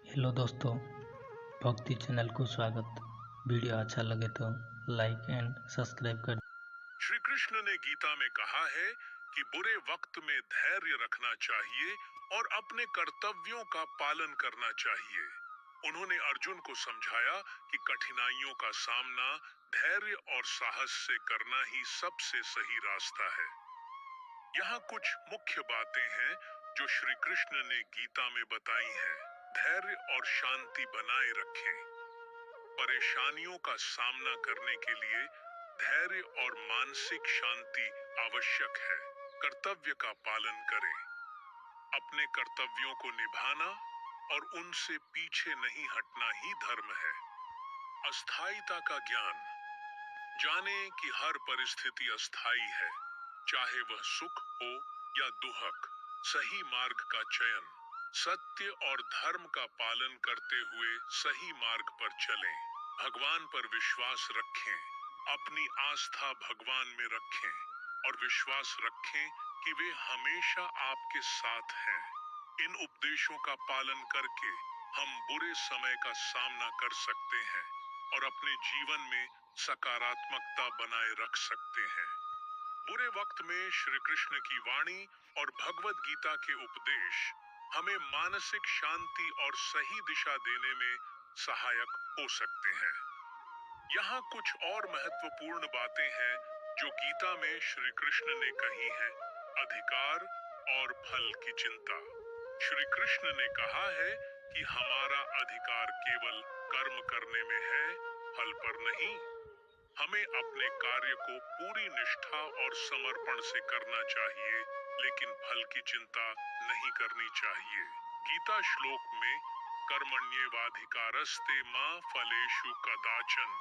Hello दोस्तों, भक्ति channel को स्वागत। वीडियो अच्छा लगे तो लाइक एंड सब्सक्राइब कर। श्री कृष्ण ने गीता में कहा है कि बुरे वक्त में धैर्य रखना चाहिए और अपने कर्तव्यों का पालन करना चाहिए। उन्होंने अर्जुन को समझाया कि कठिनाइयों का सामना धैर्य और साहस से करना ही सबसे सही रास्ता है। यहाँ कुछ मुख्य बातें हैं जो श्री कृष्ण ने गीता में बताई हैं। धैर्य और शांति बनाए रखें। परेशानियों का सामना करने के लिए धैर्य और मानसिक शांति आवश्यक है। कर्तव्य का पालन करें। अपने कर्तव्यों को निभाना और उनसे पीछे नहीं हटना ही धर्म है। अस्थायीता का ज्ञान। जाने कि हर परिस्थिति अस्थायी है, चाहे वह सुख हो या दुख। सही मार्ग का चयन। सत्य और धर्म का पालन करते हुए सही मार्ग पर चलें। भगवान पर विश्वास रखें। अपनी आस्था भगवान में रखें और विश्वास रखें कि वे हमेशा आपके साथ हैं। इन उपदेशों का पालन करके हम बुरे समय का सामना कर सकते हैं और अपने जीवन में सकारात्मकता बनाए रख सकते हैं। बुरे वक्त में श्री कृष्ण की वाणी और भगवद गीता के उपदेश हमें मानसिक शांति और सही दिशा देने में सहायक हो सकते हैं। यहाँ कुछ और महत्वपूर्ण बातें हैं जो गीता में श्री कृष्ण ने कही हैं। अधिकार और फल की चिंता। श्री कृष्ण ने कहा है कि हमारा अधिकार केवल कर्म करने में है, फल पर नहीं। हमें अपने कार्य को पूरी निष्ठा और समर्पण से करना चाहिए, लेकिन फल की चिंता नहीं करनी चाहिए। गीता श्लोक में कर्मण्येवाधिकारस्ते मा फलेषु कदाचन।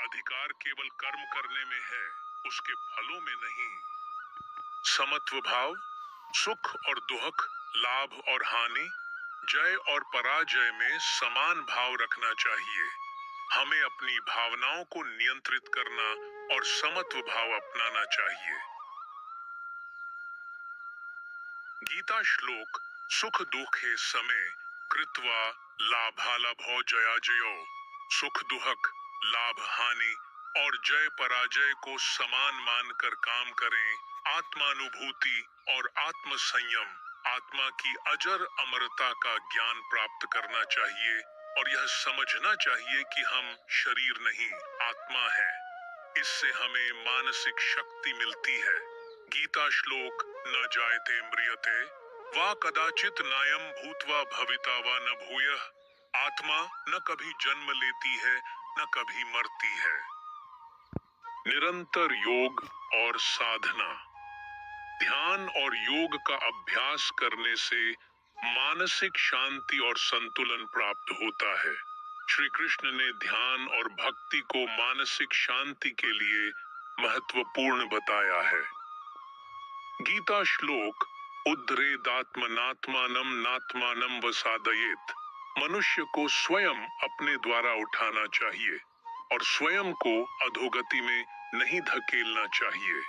अधिकार केवल कर्म करने में है, उसके फलों में नहीं। समत्व भाव। सुख और दुख, लाभ और हानि, जय और पराजय में समान भाव रखना चाहिए। हमें अपनी भावनाओं को नियंत्रित करना और समत्व भाव अपनाना चाहिए। गीता श्लोक सुख दुखे समय कृत्वा लाभालाभो जयाजयो। सुख दुख, लाभ हानि और जय पराजय को समान मानकर काम करें। आत्मानुभूति और आत्म संयम। आत्मा की अजर अमरता का ज्ञान प्राप्त करना चाहिए और यह समझना चाहिए कि हम शरीर नहीं, आत्मा है। इससे हमें मानसिक शक्ति मिलती है। गीता श्लोक न जायते म्रियते वा कदाचित नायम भूत्वा भविता वा न भूयः। आत्मा न कभी जन्म लेती है, न कभी मरती है। निरंतर योग और साधना। ध्यान और योग का अभ्यास करने से मानसिक शांति और संतुलन प्राप्त होता है। श्री कृष्ण ने ध्यान और भक्ति को मानसिक शांति के लिए महत्वपूर्ण बताया है। गीता श्लोक उद्धरेदात्मनात्मानं नात्मानं वसादयेत्। मनुष्य को स्वयं अपने द्वारा उठाना चाहिए और स्वयं को अधोगति में नहीं धकेलना चाहिए।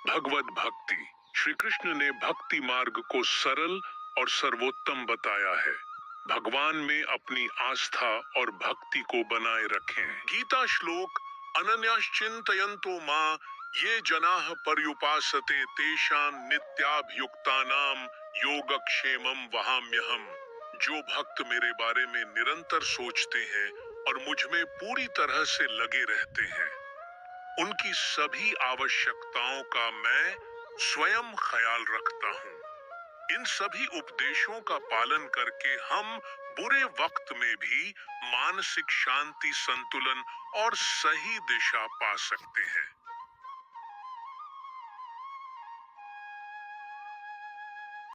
भगवत भक्ति। श्री कृष्ण ने भक्ति मार्ग को सरल और सर्वोत्तम बताया है। भगवान में अपनी आस्था और भक्ति को बनाए रखें। गीता श्लोक अनन्याश्चिन्तयन्तो मां ये जनाः पर्युपासते तेषां नित्याभियुक्तानां योगक्षेमं वहाम्यहम्। जो भक्त मेरे बारे में निरंतर सोचते हैं और मुझ में पूरी तरह से लगे रहते हैं, उनकी सभी आवश्यकताओं का मैं स्वयं ख्याल रखता हूँ। इन सभी उपदेशों का पालन करके हम बुरे वक्त में भी मानसिक शांति, संतुलन और सही दिशा पा सकते हैं।